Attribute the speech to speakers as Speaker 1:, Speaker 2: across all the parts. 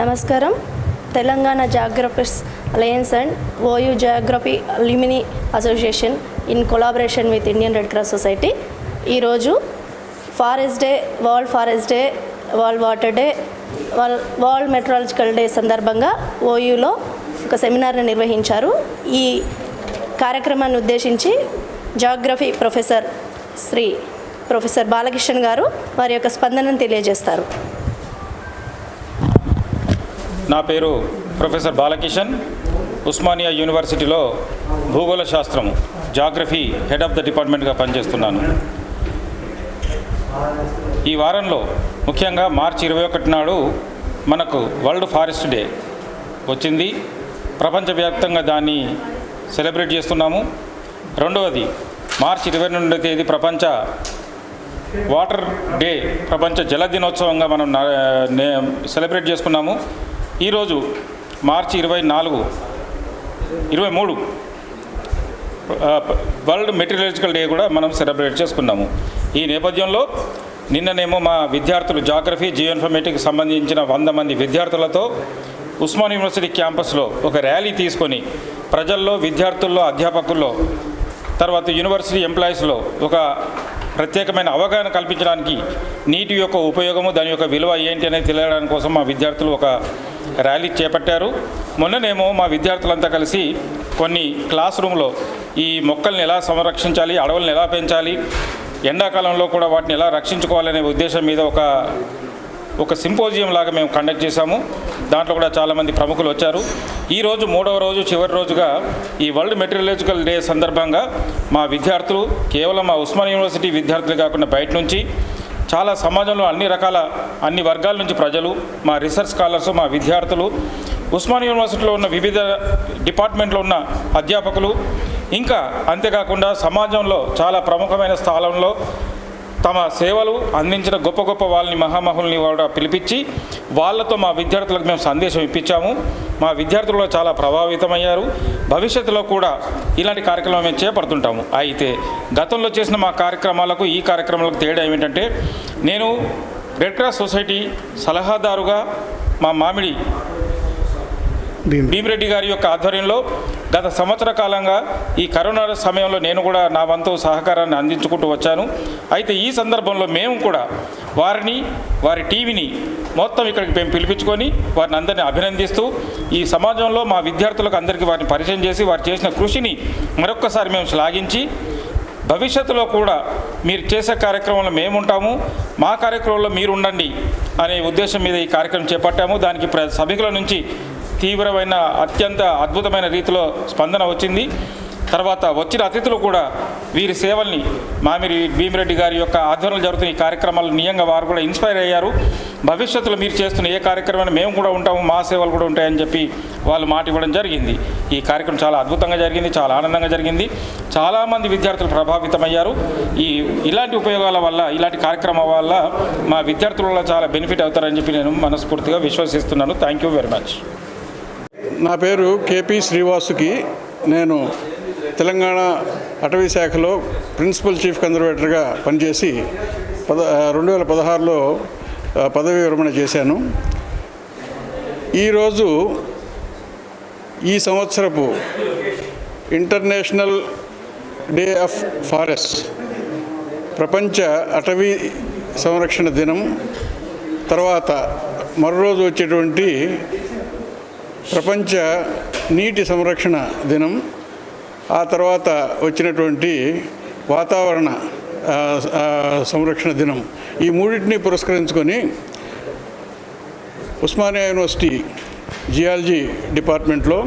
Speaker 1: నమస్కారం. Telangana geographist alliance and OU geography alumni association in collaboration with Indian Red Cross Society ఈరోజు forest day, world forest day, world water day, world meteorological day సందర్భంగా ఓయూలో ఒక సెమినార్ని నిర్వహించారు. ఈ కార్యక్రమాన్ని ఉద్దేశించి జాగ్రఫీ ప్రొఫెసర్ బాలకిషన్ గారు వారి యొక్క స్పందనను తెలియజేస్తారు.
Speaker 2: నా పేరు ప్రొఫెసర్ బాలకిషన్. ఉస్మానియా యూనివర్సిటీలో భూగోళ శాస్త్రం జాగ్రఫీ హెడ్ ఆఫ్ ద డిపార్ట్మెంట్గా పనిచేస్తున్నాను. ఈ వారంలో ముఖ్యంగా మార్చి 21 నాడు మనకు వరల్డ్ ఫారెస్ట్ డే వచ్చింది. ప్రపంచవ్యాప్తంగా దాన్ని సెలబ్రేట్ చేస్తున్నాము. రెండవది మార్చి 22వ తేదీ ప్రపంచ వాటర్ డే, ప్రపంచ జల దినోత్సవంగా మనం సెలబ్రేట్ చేసుకున్నాము. ఈరోజు మార్చి 23 వరల్డ్ మెటీరియలాజికల్ డే కూడా మనం సెలబ్రేట్ చేసుకున్నాము. ఈ నేపథ్యంలో నిన్ననేమో మా విద్యార్థులు జాగ్రఫీ, జియోఇన్ఫర్మేటిక్కి సంబంధించిన 100 మంది విద్యార్థులతో ఉస్మాన్ యూనివర్సిటీ క్యాంపస్లో ఒక ర్యాలీ తీసుకొని ప్రజల్లో, విద్యార్థుల్లో, అధ్యాపకుల్లో, తర్వాత యూనివర్సిటీ ఎంప్లాయీస్లో ఒక ప్రత్యేకమైన అవగాహన కల్పించడానికి నీటి యొక్క ఉపయోగము, దాని యొక్క విలువ ఏంటి అనేది తెలియడానికి కోసం మా విద్యార్థులు ఒక ర్యాలీ చేపట్టారు. మొన్ననేమో మా విద్యార్థులంతా కలిసి కొన్ని క్లాస్ రూమ్లో ఈ మొక్కల్ని ఎలా సంరక్షించాలి, అడవులను ఎలా పెంచాలి, ఎండాకాలంలో కూడా వాటిని ఎలా రక్షించుకోవాలనే ఉద్దేశం మీద ఒక సింపోజియం లాగా మేము కండక్ట్ చేశాము. దాంట్లో కూడా చాలామంది ప్రముఖులు వచ్చారు. ఈరోజు 3వ రోజు, చివరి రోజుగా ఈ వరల్డ్ మెటీరియలాజికల్ డే సందర్భంగా మా విద్యార్థులు కేవలం మా ఉస్మాన్ యూనివర్సిటీ విద్యార్థులు కాకుండా బయట నుంచి చాలా సమాజంలో అన్ని వర్గాల నుంచి ప్రజలు, మా రీసెర్చ్ స్కాలర్స్, మా విద్యార్థులు, ఉస్మాన్ యూనివర్సిటీలో ఉన్న వివిధ డిపార్ట్మెంట్లో ఉన్న అధ్యాపకులు, ఇంకా అంతేకాకుండా సమాజంలో చాలా ప్రముఖమైన స్థానంలో తమ సేవలు అందించిన గొప్ప గొప్ప వాళ్ళని, మహామహుల్ని కూడా పిలిపించి వాళ్ళతో మా విద్యార్థులకు మేము సందేశం ఇప్పించాము. మా విద్యార్థులు చాలా ప్రభావితమయ్యారు. భవిష్యత్తులో కూడా ఇలాంటి కార్యక్రమం మేము చేపడుతుంటాము. అయితే గతంలో చేసిన మా కార్యక్రమాలకు ఈ కార్యక్రమాలకు తేడా ఏమిటంటే, నేను రెడ్ క్రాస్ సొసైటీ సలహాదారుగా మా మామిడి భీమిరెడ్డి గారి యొక్క ఆధ్వర్యంలో గత సంవత్సర కాలంగా ఈ కరోనా సమయంలో నేను కూడా నా వంతు సహకారాన్ని అందించుకుంటూ వచ్చాను. అయితే ఈ సందర్భంలో మేము కూడా వారి టీవీని మొత్తం ఇక్కడికి మేము పిలిపించుకొని వారిని అందరినీ అభినందిస్తూ ఈ సమాజంలో మా విద్యార్థులకు అందరికీ వారిని పరిచయం చేసి వారు చేసిన కృషిని మరొక్కసారి మేము శ్లాఘించి, భవిష్యత్తులో కూడా మీరు చేసే కార్యక్రమంలో మేముంటాము, మా కార్యక్రమంలో మీరు ఉండండి అనే ఉద్దేశం మీద ఈ కార్యక్రమం చేపట్టాము. దానికి సభికుల నుంచి తీవ్రమైన, అత్యంత అద్భుతమైన రీతిలో స్పందన వచ్చింది. తర్వాత వచ్చిన అతిథులు కూడా వీరి సేవల్ని, భీమిరెడ్డి గారి యొక్క ఆధ్వర్యంలో జరుగుతున్న ఈ కార్యక్రమాలు నియంగా వారు కూడా ఇన్స్పైర్ అయ్యారు. భవిష్యత్తులో మీరు చేస్తున్న ఏ కార్యక్రమాన్ని మేము కూడా ఉంటాము, మా సేవలు కూడా ఉంటాయని చెప్పి వాళ్ళు మాట ఇవ్వడం జరిగింది. ఈ కార్యక్రమం చాలా అద్భుతంగా జరిగింది, చాలా ఆనందంగా జరిగింది. చాలామంది విద్యార్థులు ప్రభావితమయ్యారు. ఇలాంటి ఉపయోగాల వల్ల, ఇలాంటి కార్యక్రమాల వల్ల మా విద్యార్థుల చాలా బెనిఫిట్ అవుతారని చెప్పి నేను మనస్ఫూర్తిగా విశ్వసిస్తున్నాను. Thank you very much.
Speaker 3: నా పేరు కేపీ శ్రీవాసుకి. నేను తెలంగాణ అటవీ శాఖలో ప్రిన్సిపల్ చీఫ్ కన్జర్వేటర్గా పనిచేసి 2016లో పదవీ విరమణ చేశాను. ఈరోజు ఈ సంవత్సరపు ఇంటర్నేషనల్ డే ఆఫ్ ఫారెస్ట్, ప్రపంచ అటవీ సంరక్షణ దినం, తర్వాత మరో రోజు వచ్చేటువంటి ప్రపంచ నీటి సంరక్షణ దినం, ఆ తర్వాత వచ్చినటువంటి వాతావరణ సంరక్షణ దినం, ఈ మూడింటిని పురస్కరించుకొని ఉస్మానియా యూనివర్సిటీ జియాలజీ డిపార్ట్మెంట్లో,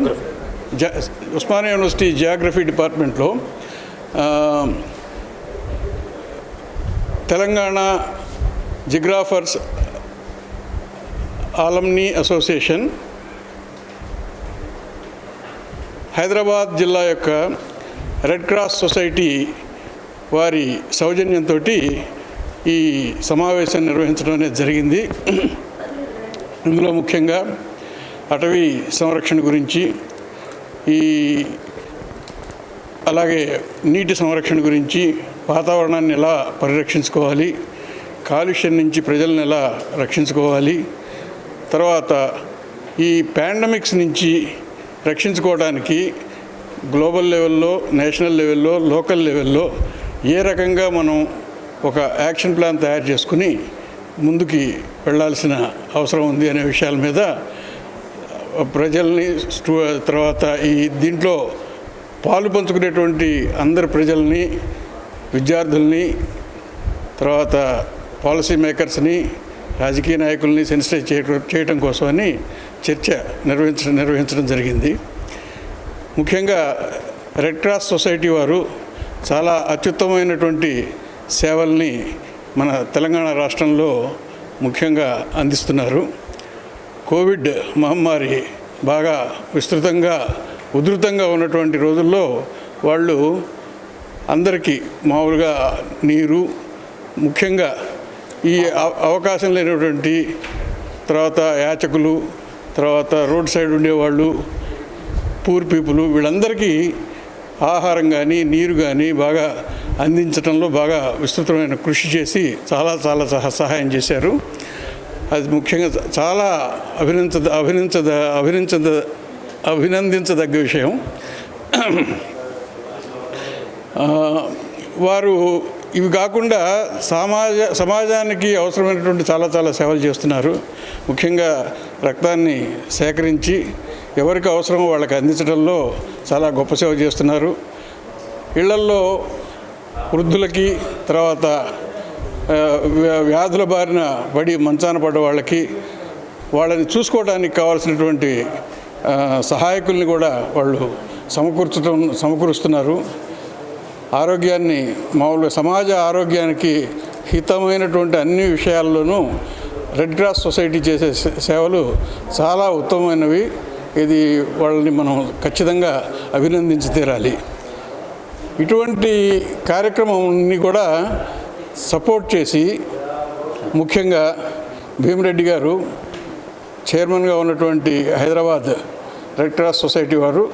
Speaker 3: ఉస్మానియా యూనివర్సిటీ జియోగ్రఫీ డిపార్ట్మెంట్లో తెలంగాణ జియోగ్రాఫర్స్ ఆలమ్నీ అసోసియేషన్, హైదరాబాద్ జిల్లా యొక్క రెడ్ క్రాస్ సొసైటీ వారి సౌజన్యంతో ఈ సమావేశం నిర్వహించడం అనేది జరిగింది. ఇందులో ముఖ్యంగా అటవీ సంరక్షణ గురించి, అలాగే నీటి సంరక్షణ గురించి, వాతావరణాన్ని ఎలా పరిరక్షించుకోవాలి, కాలుష్యం నుంచి ప్రజలను ఎలా రక్షించుకోవాలి, తర్వాత ఈ పాండమిక్స్ నుంచి రక్షించుకోవడానికి గ్లోబల్ లెవెల్లో, నేషనల్ లెవెల్లో, లోకల్ లెవెల్లో ఏ రకంగా మనం ఒక యాక్షన్ ప్లాన్ తయారు చేసుకుని ముందుకి వెళ్ళాల్సిన అవసరం ఉంది అనే విషయాల మీద ప్రజల్ని, తర్వాత ఈ దీంట్లో పాలు పంచుకునేటువంటి అందరి ప్రజల్ని, విద్యార్థుల్ని, తర్వాత పాలసీ మేకర్స్ని, రాజకీయ నాయకుల్ని సెన్సిటైజ్ చేయడం కోసమని చర్చ నిర్వహించడం జరిగింది. ముఖ్యంగా రెడ్ క్రాస్ సొసైటీ వారు చాలా అత్యుత్తమైనటువంటి సేవల్ని మన తెలంగాణ రాష్ట్రంలో ముఖ్యంగా అందిస్తున్నారు. కోవిడ్ మహమ్మారి బాగా విస్తృతంగా, ఉధృతంగా ఉన్నటువంటి రోజుల్లో వాళ్ళు అందరికీ మామూలుగా నీరు, ముఖ్యంగా ఈ అవకాశం లేనటువంటి, తర్వాత యాచకులు, తర్వాత రోడ్ సైడ్ ఉండేవాళ్ళు, పూర్ పీపుల్, వీళ్ళందరికీ ఆహారం కానీ నీరు కానీ బాగా అందించడంలో బాగా విస్తృతమైన కృషి చేసి చాలా చాలా సహాయం చేశారు. అది ముఖ్యంగా చాలా అభినందించదగ్గ విషయం. వారు ఇవి కాకుండా సమాజానికి అవసరమైనటువంటి చాలా సేవలు చేస్తున్నారు. ముఖ్యంగా రక్తాన్ని సేకరించి ఎవరికి అవసరమో వాళ్ళకి అందించడంలో చాలా గొప్ప సేవ చేస్తున్నారు. ఇళ్లల్లో వృద్ధులకి, తర్వాత వ్యాధుల బారిన పడి మంచాన పడ్డ వాళ్ళని చూసుకోవడానికి కావాల్సినటువంటి సహాయకుల్ని కూడా వాళ్ళు సమకూరుస్తున్నారు. ఆరోగ్యాన్ని, మామూలుగా సమాజ ఆరోగ్యానికి హితమైనటువంటి అన్ని విషయాల్లోనూ రెడ్ క్రాస్ సొసైటీ చేసే సేవలు చాలా ఉత్తమమైనవి. ఇది వాళ్ళని మనం ఖచ్చితంగా అభినందించి తీరాలి. ఇటువంటి కార్యక్రమాన్ని కూడా సపోర్ట్ చేసి, ముఖ్యంగా భీమిరెడ్డి గారు చైర్మన్గా ఉన్నటువంటి హైదరాబాద్ రెడ్ క్రాస్ సొసైటీ వారు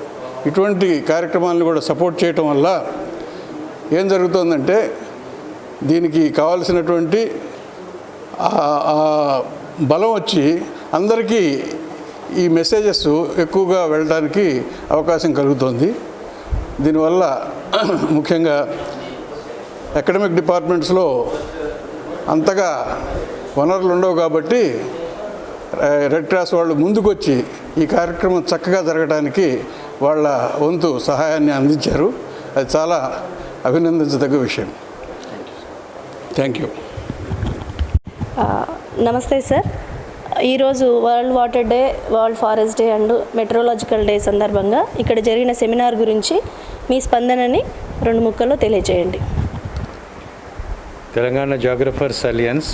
Speaker 3: ఇటువంటి కార్యక్రమాలను కూడా సపోర్ట్ చేయటం వల్ల ఏం జరుగుతుందంటే, దీనికి కావాల్సినటువంటి బలం వచ్చి అందరికీ ఈ మెసేజెస్ ఎక్కువగా వెళ్ళడానికి అవకాశం కలుగుతుంది. దీనివల్ల ముఖ్యంగా అకాడమిక్ డిపార్ట్మెంట్స్లో అంతగా వనరులు ఉండవు కాబట్టి రెడ్ క్రాస్ వాళ్ళు ముందుకొచ్చి ఈ కార్యక్రమం చక్కగా జరగడానికి వాళ్ళ వంతు సహాయాన్ని అందించారు. అది చాలా అభినందించదగ్గ విషయం. Thank you.
Speaker 1: నమస్తే సార్. ఈరోజు world water day, world forest day and meteorological day సందర్భంగా ఇక్కడ జరిగిన సెమినార్ గురించి మీ స్పందనని 2 ముక్కల్లో తెలియజేయండి.
Speaker 4: Telangana geographers alliance,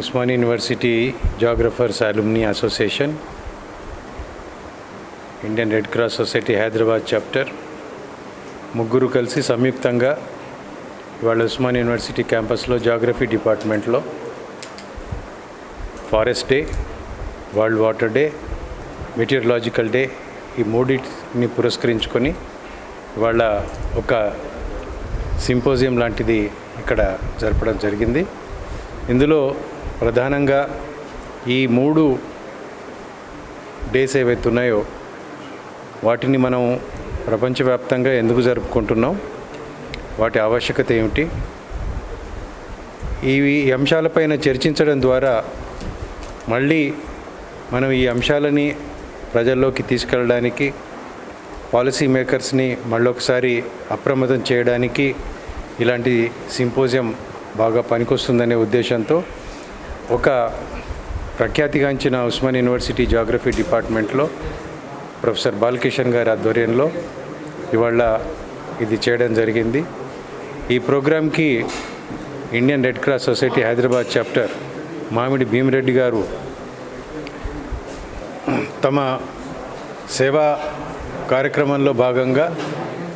Speaker 4: Osmania university geographers alumni association, Indian Red Cross Society Hyderabad chapter ముగ్గురు కలిసి సంయుక్తంగా ఇవాళ ఉస్మానియా యూనివర్సిటీ క్యాంపస్లో జాగ్రఫీ డిపార్ట్మెంట్లో forest day, world water day, meteorological day, ఈ మూడింటిని పురస్కరించుకొని ఇవాళ ఒక సింపోజియం లాంటిది ఇక్కడ జరపడం జరిగింది. ఇందులో ప్రధానంగా ఈ 3 డేస్ ఏవైతే ఉన్నాయో వాటిని మనం ప్రపంచవ్యాప్తంగా ఎందుకు జరుపుకుంటున్నాం, వాటి ఆవశ్యకత ఏమిటి, ఈ అంశాలపైన చర్చించడం ద్వారా మళ్ళీ మనం ఈ అంశాలని ప్రజల్లోకి తీసుకెళ్ళడానికి, పాలసీ మేకర్స్ని మళ్ళొకసారి అప్రమత్తం చేయడానికి ఇలాంటి సింపోజియం బాగా పనికొస్తుందనే ఉద్దేశంతో ఒక ప్రఖ్యాతిగాంచిన ఉస్మానియా యూనివర్సిటీ జాగ్రఫీ డిపార్ట్మెంట్లో ప్రొఫెసర్ బాలకిషన్ గారి ఆధ్వర్యంలో ఇవాళ ఇది చేయడం జరిగింది. ఈ ప్రోగ్రాంకి Indian Red Cross Society Hyderabad chapter Mamidi Bhimireddy గారు తమ సేవా కార్యక్రమంలో భాగంగా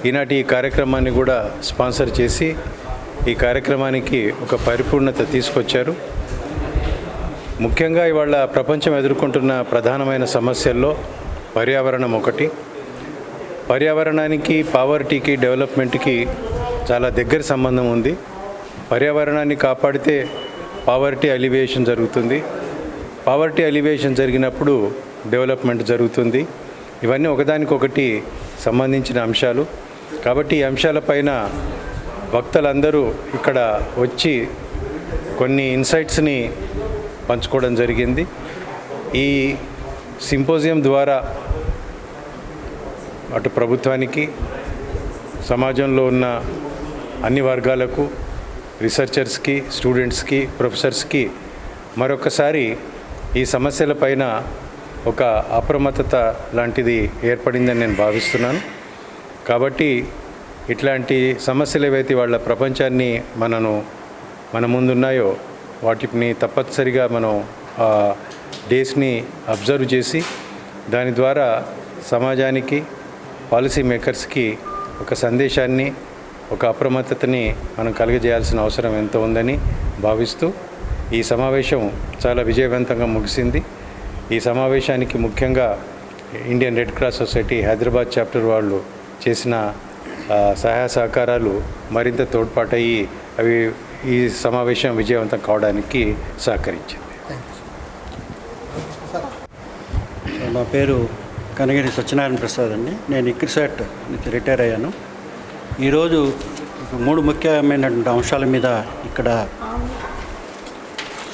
Speaker 4: ఈనాటి ఈ కార్యక్రమాన్ని కూడా స్పాన్సర్ చేసి ఈ కార్యక్రమానికి ఒక పరిపూర్ణత తీసుకొచ్చారు. ముఖ్యంగా ఇవాళ ప్రపంచం ఎదుర్కొంటున్న ప్రధానమైన సమస్యల్లో పర్యావరణం ఒకటి. పర్యావరణానికి, పావర్టీకి, డెవలప్మెంట్కి చాలా దగ్గర సంబంధం ఉంది. పర్యావరణాన్ని కాపాడితే పావర్టీ అలివియేషన్ జరుగుతుంది. పావర్టీ ఎలివేషన్ జరిగినప్పుడు డెవలప్మెంట్ జరుగుతుంది. ఇవన్నీ ఒకదానికొకటి సంబంధించిన అంశాలు. కాబట్టి ఈ అంశాలపైన వక్తలందరూ ఇక్కడ వచ్చి కొన్ని ఇన్సైట్స్ని పంచుకోవడం జరిగింది. ఈ సింపోజియం ద్వారా అటు ప్రభుత్వానికి, సమాజంలో ఉన్న అన్ని వర్గాలకు, రీసెర్చర్స్కి, స్టూడెంట్స్కి, ప్రొఫెసర్స్కి మరొకసారి ఈ సమస్యలపైన ఒక అప్రమత్తత లాంటిది ఏర్పడిందని నేను భావిస్తున్నాను. కాబట్టి ఇట్లాంటి సమస్యలు ఏవైతే వాళ్ళ ప్రపంచాన్ని మన ముందున్నాయో వాటిని తప్పనిసరిగా మనం డేస్ని అబ్జర్వ్ చేసి దాని ద్వారా సమాజానికి, పాలసీ మేకర్స్కి ఒక సందేశాన్ని, ఒక అప్రమత్తతని మనం కలుగజేయాల్సిన అవసరం ఎంతో ఉందని భావిస్తూ ఈ సమావేశం చాలా విజయవంతంగా ముగిసింది. ఈ సమావేశానికి ముఖ్యంగా Indian Red Cross Society Hyderabad chapter వాళ్ళు చేసిన సహాయ సహకారాలు మరింత తోడ్పాటయ్యి అవి ఈ సమావేశం విజయవంతం కావడానికి సహకరించింది.
Speaker 5: నా పేరు కనగిరి సత్యనారాయణ ప్రసాద్ అండి. నేను ఇక్రిసాట్ నుంచి రిటైర్ అయ్యాను. ఈరోజు 3 ముఖ్యమైనటువంటి అంశాల మీద ఇక్కడ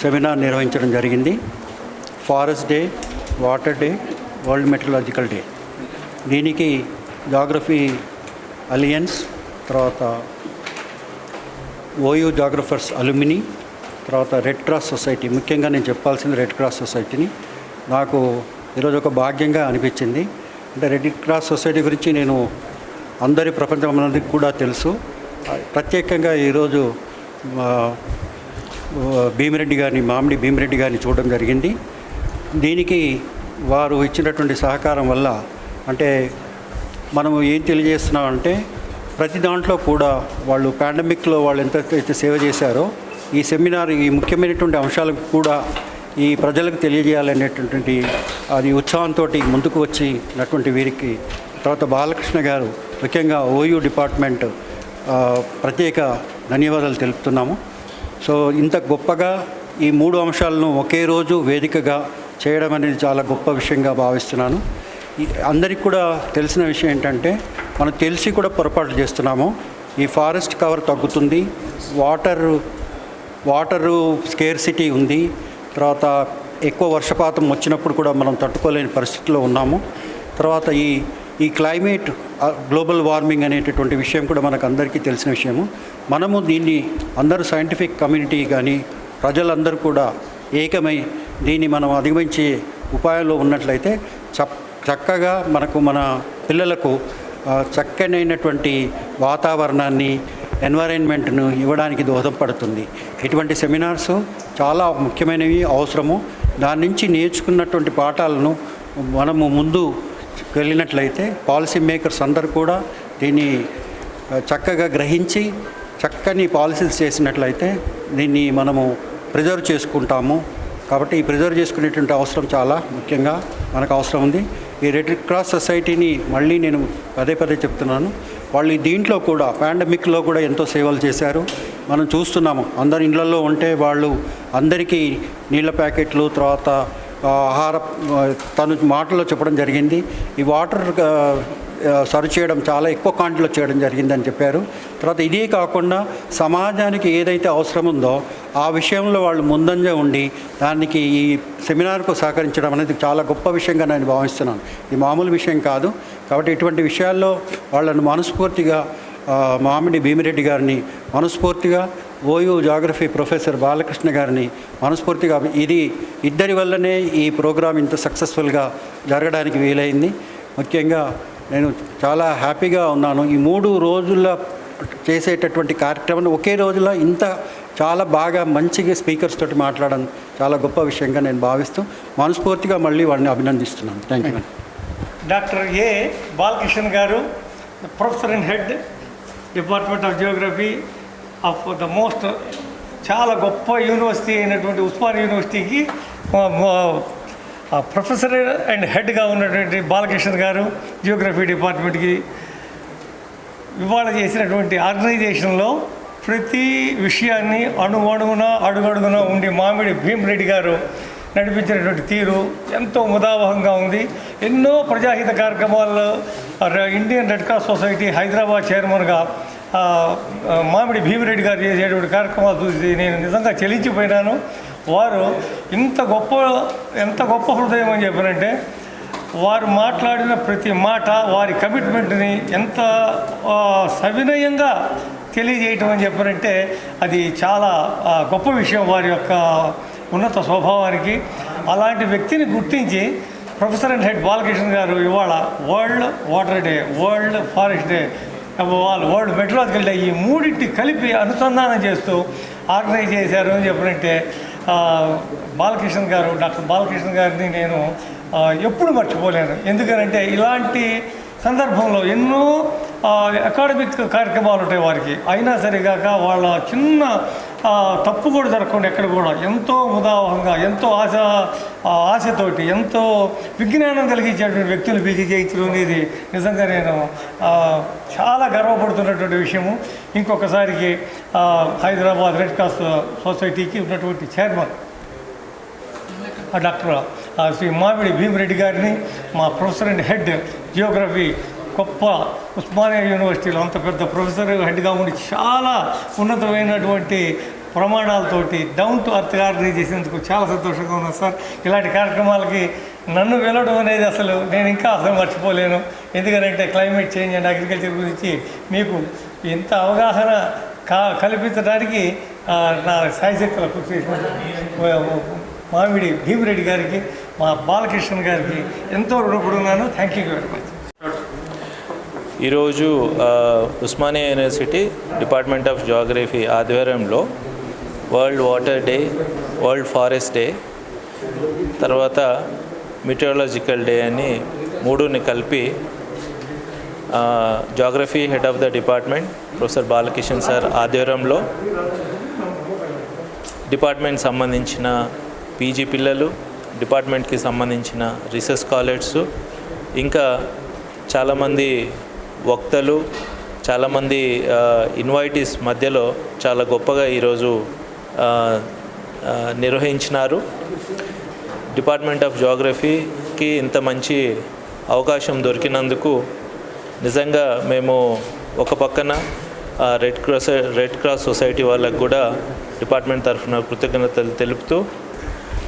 Speaker 5: సెమినార్ నిర్వహించడం జరిగింది. Forest day, water day, world మెటలాజికల్ day. దీనికి జాగ్రఫీ అలియన్స్, తర్వాత ఓయూ జాగ్రఫర్స్ అలుమిని, తర్వాత రెడ్ క్రాస్ సొసైటీ, ముఖ్యంగా నేను చెప్పాల్సింది రెడ్ క్రాస్ సొసైటీని నాకు ఈరోజు ఒక భాగ్యంగా అనిపించింది. అంటే రెడ్ క్రాస్ సొసైటీ గురించి నేను అందరి ప్రపంచమందరికీ కూడా తెలుసు. ప్రత్యేకంగా ఈరోజు భీమిరెడ్డి గారిని, మామిడి భీమిరెడ్డి గారిని చూడడం జరిగింది. దీనికి వారు ఇచ్చినటువంటి సహకారం వల్ల అంటే మనము ఏం తెలియజేస్తున్నామంటే ప్రతి దాంట్లో కూడా వాళ్ళు పాండమిక్లో వాళ్ళు ఎంతైతే సేవ చేశారో ఈ సెమినార్ ఈ ముఖ్యమైనటువంటి అంశాలకు కూడా ఈ ప్రజలకు తెలియజేయాలనేటటువంటి అది ఉత్సాహంతో ముందుకు వచ్చినటువంటి వీరికి, తర్వాత బాలకృష్ణ గారు ముఖ్యంగా ఓయూ డిపార్ట్మెంట్ ప్రత్యేక ధన్యవాదాలు తెలుపుతున్నాము. సో ఇంత గొప్పగా ఈ 3 అంశాలను ఒకే రోజు వేదికగా చేయడం అనేది చాలా గొప్ప విషయంగా భావిస్తున్నాను. అందరికీ కూడా తెలిసిన విషయం ఏంటంటే మనం తెలిసి కూడా పొరపాటు చేస్తున్నాము. ఈ ఫారెస్ట్ కవర్ తగ్గుతుంది, వాటరు స్కేర్సిటీ ఉంది, తర్వాత ఎక్కువ వర్షపాతం వచ్చినప్పుడు కూడా మనం తట్టుకోలేని పరిస్థితిలో ఉన్నాము. తర్వాత ఈ క్లైమేట్ గ్లోబల్ వార్మింగ్ అనేటటువంటి విషయం కూడా మనకు అందరికీ తెలిసిన విషయము. మనము దీన్ని అందరూ సైంటిఫిక్ కమ్యూనిటీ కానీ ప్రజలందరూ కూడా ఏకమై దీన్ని మనం అధిగమించే ఉపాయంలో ఉన్నట్లయితే చక్కగా మన పిల్లలకు చక్కనైనటువంటి వాతావరణాన్ని, ఎన్వైరన్మెంట్ను ఇవ్వడానికి దోహదపడుతుంది. ఇటువంటి సెమినార్స్ చాలా ముఖ్యమైనవి, అవసరము. దాని నుంచి నేర్చుకున్నటువంటి పాఠాలను మనము ముందు వెళ్ళినట్లయితే పాలసీ మేకర్స్ అందరూ కూడా దీన్ని చక్కగా గ్రహించి చక్కని పాలసీస్ చేసినట్లయితే దీన్ని మనము ప్రిజర్వ్ చేసుకుంటాము. కాబట్టి ఈ ప్రిజర్వ్ చేసుకునేటువంటి అవసరం చాలా ముఖ్యంగా మనకు అవసరం ఉంది. ఈ రెడ్ క్రాస్ సొసైటీని మళ్ళీ నేను పదే చెప్తున్నాను. వాళ్ళు దీంట్లో కూడా పాండమిక్లో కూడా ఎంతో సేవలు చేశారు. మనం చూస్తున్నాము, అందరి ఇళ్లలో ఉంటే వాళ్ళు అందరికీ నీళ్ళ ప్యాకెట్లు, తర్వాత ఆహార తను మాటల్లో చెప్పడం జరిగింది. ఈ వాటర్ సర్వ్ చేయడం చాలా ఎక్కువ క్వాంటిటీలో చేయడం జరిగిందని చెప్పారు. తర్వాత ఇదే కాకుండా సమాజానికి ఏదైతే అవసరం ఉందో ఆ విషయంలో వాళ్ళు ముందంజ ఉండి దానికి ఈ సెమినార్కు సహకరించడం అనేది చాలా గొప్ప విషయంగా నేను భావిస్తున్నాను. ఇది మామూలు విషయం కాదు. కాబట్టి ఇటువంటి విషయాల్లో వాళ్ళను మనస్ఫూర్తిగా మామిడి భీమిరెడ్డి గారిని, మనస్ఫూర్తిగా ఓయూ జాగ్రఫీ ప్రొఫెసర్ బాలకృష్ణ గారిని మనస్ఫూర్తిగా, ఇది ఇద్దరి వల్లనే ఈ ప్రోగ్రాం ఇంత సక్సెస్ఫుల్గా జరగడానికి వీలైంది. ముఖ్యంగా నేను చాలా హ్యాపీగా ఉన్నాను. ఈ 3 రోజుల్లో చేసేటటువంటి కార్యక్రమాన్ని ఒకే రోజులో ఇంత చాలా బాగా మంచిగా స్పీకర్స్ తోటి మాట్లాడడం చాలా గొప్ప విషయంగా నేను భావిస్తూ మనస్ఫూర్తిగా మళ్ళీ వాడిని అభినందిస్తున్నాను. Thank you.
Speaker 6: Doctor A Balakrishna గారు, professor and head department of geography of the most చాలా గొప్ప యూనివర్సిటీ అయినటువంటి ఉస్మానియా యూనివర్సిటీకి ప్రొఫెసర్ అండ్ హెడ్గా ఉన్నటువంటి బాలకృష్ణ గారు జియోగ్రఫీ డిపార్ట్మెంట్కి ఇవాళ చేసినటువంటి ఆర్గనైజేషన్లో ప్రతి విషయాన్ని అడుగడుగున ఉండి మామిడి భీమిరెడ్డి గారు నడిపించినటువంటి తీరు ఎంతో ముదావహంగా ఉంది. ఎన్నో ప్రజాహిత కార్యక్రమాల్లో Indian Red Cross Society Hyderabad చైర్మన్గా మామిడి భీమిరెడ్డి గారు చేసేటువంటి కార్యక్రమాలు చూసి నేను నిజంగా చెలించిపోయినాను. వారు ఎంత గొప్ప హృదయం అని చెప్పారంటే, వారు మాట్లాడిన ప్రతి మాట వారి కమిట్మెంట్ని ఎంత సవినయంగా తెలియజేయటం అని చెప్పారంటే అది చాలా గొప్ప విషయం వారి యొక్క ఉన్నత స్వభావానికి. అలాంటి వ్యక్తిని గుర్తించి ప్రొఫెసర్ అండ్ హెడ్ బాలకృష్ణ గారు ఇవాళ world water day, world forest day, world meteorological day ఈ మూడింటి కలిపి అనుసంధానం చేస్తూ ఆర్గనైజ్ చేశారు అని చెప్పారంటే బాలకృష్ణ గారు, డాక్టర్ బాలకృష్ణ గారిని నేను ఎప్పుడు మర్చిపోలేను. ఎందుకనంటే ఇలాంటి సందర్భంలో ఎన్నో అకాడమిక్ కార్యక్రమాలు ఉంటాయి వారికి, అయినా సరిగాక వాళ్ళ చిన్న తప్పు కూడా జరగకుండా ఎక్కడ కూడా ఎంతో ముదావహంగా, ఎంతో ఆశతోటి, ఎంతో విజ్ఞానం కలిగించేటువంటి వ్యక్తులు పిలిచి చేయించడం అనేది నిజంగా నేను చాలా గర్వపడుతున్నటువంటి విషయము. ఇంకొకసారికి హైదరాబాద్ రెడ్ క్రాస్ సొసైటీకి ఉన్నటువంటి చైర్మన్ డాక్టర్ శ్రీ మామిడి భీమిరెడ్డి గారిని, మా ప్రొఫెసర్ అండ్ హెడ్ జియోగ్రఫీ గొప్ప ఉస్మానియా యూనివర్సిటీలో అంత పెద్ద ప్రొఫెసర్ హెడ్గా ఉండి చాలా ఉన్నతమైనటువంటి ప్రమాణాలతోటి డౌన్ టు అర్త్ ఆర్గనైజ్ చేసేందుకు చాలా సంతోషంగా ఉన్నాను సార్. ఇలాంటి కార్యక్రమాలకి నన్ను వెళ్ళడం అనేది అసలు నేను ఇంకా అసలు మర్చిపోలేను. ఎందుకంటే క్లైమేట్ చేంజ్ అండ్ అగ్రికల్చర్ గురించి మీకు ఇంత అవగాహన కల్పించడానికి నా సాయశక్తుల కృషి చేసిన మామిడి భీమిరెడ్డి గారికి, మా బాలకృష్ణ గారికి ఎంతో రుణపడి ఉన్నాను. Thank you very much.
Speaker 7: ఈరోజు Osmania university department of geography ఆధ్వర్యంలో world water day, world forest day, తర్వాత మెటీరియాలజికల్ డే అని మూడుని కలిపి geography head of the department professor Balakrishna sir ఆధ్వర్యంలో డిపార్ట్మెంట్ సంబంధించిన పీజీ పిల్లలు, డిపార్ట్మెంట్కి సంబంధించిన రీసెర్చ్ స్కాలర్స్, ఇంకా చాలామంది వక్తలు, చాలామంది ఇన్వైటీస్ మధ్యలో చాలా గొప్పగా ఈరోజు నిర్వహించినారు. డిపార్ట్మెంట్ ఆఫ్ జియోగ్రఫీకి ఇంత మంచి అవకాశం దొరికినందుకు నిజంగా మేము ఒక పక్కన రెడ్ క్రాస్ సొసైటీ వాళ్ళకు కూడా డిపార్ట్మెంట్ తరఫున కృతజ్ఞతలు తెలుపుతూ,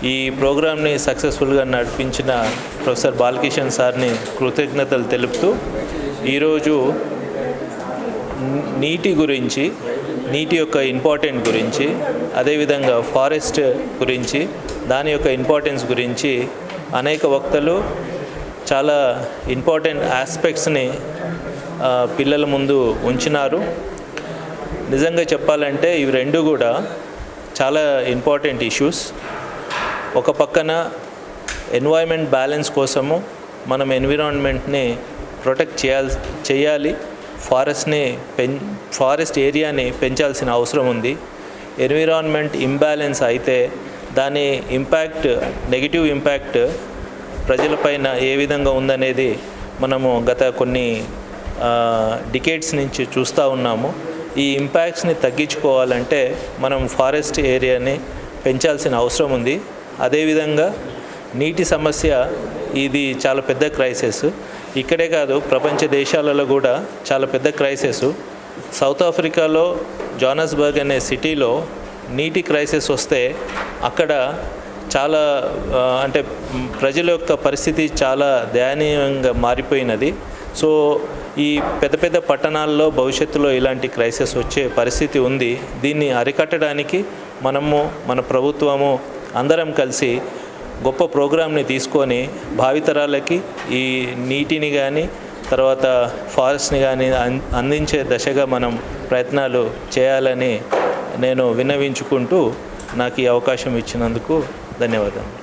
Speaker 7: ఈ ప్రోగ్రామ్ని సక్సెస్ఫుల్గా నడిపించిన ప్రొఫెసర్ బాలకృష్ణ సార్ని కృతజ్ఞతలు తెలుపుతూ, ఈరోజు నీటి గురించి, నీటి యొక్క ఇంపార్టెంట్ గురించి, అదేవిధంగా ఫారెస్ట్ గురించి, దాని యొక్క ఇంపార్టెన్స్ గురించి అనేక వక్తలు చాలా ఇంపార్టెంట్ ఆస్పెక్ట్స్ని పిల్లల ముందు ఉంచినారు. నిజంగా చెప్పాలంటే ఇవి రెండు కూడా చాలా ఇంపార్టెంట్ ఇష్యూస్. ఒక పక్కన ఎన్వైరన్మెంట్ బ్యాలెన్స్ కోసము మనం ఎన్విరాన్మెంట్ని ప్రొటెక్ట్ చేయాలి, ఫారెస్ట్ ఏరియాని పెంచాల్సిన అవసరం ఉంది. ఎన్విరాన్మెంట్ ఇంబ్యాలెన్స్ అయితే దాని ఇంపాక్ట్, నెగిటివ్ ఇంపాక్ట్ ప్రజలపైన ఏ విధంగా ఉందనేది మనము గత కొన్ని డికేడ్స్ నుంచి చూస్తూ ఉన్నాము. ఈ ఇంపాక్ట్స్ని తగ్గించుకోవాలంటే మనం ఫారెస్ట్ ఏరియాని పెంచాల్సిన అవసరం ఉంది. అదేవిధంగా నీటి సమస్య ఇది చాలా పెద్ద క్రైసిస్. ఇక్కడే కాదు, ప్రపంచ దేశాలలో కూడా చాలా పెద్ద క్రైసిస్. సౌత్ ఆఫ్రికాలో జోహానస్బర్గ్ అనే సిటీలో నీటి క్రైసిస్ వస్తే అక్కడ చాలా అంటే ప్రజల యొక్క పరిస్థితి చాలా దయనీయంగా మారిపోయినది. సో ఈ పెద్ద పెద్ద పట్టణాల్లో భవిష్యత్తులో ఇలాంటి క్రైసిస్ వచ్చే పరిస్థితి ఉంది. దీన్ని అరికట్టడానికి మనము, మన ప్రభుత్వము అందరం కలిసి గొప్ప ప్రోగ్రామ్ని తీసుకొని భావితరాలకి ఈ నీటిని కానీ తర్వాత ఫారెస్ట్ని కానీ అందించే దశగా మనం ప్రయత్నాలు చేయాలని నేను విన్నవించుకుంటూ నాకు ఈ అవకాశం ఇచ్చినందుకు ధన్యవాదాలు.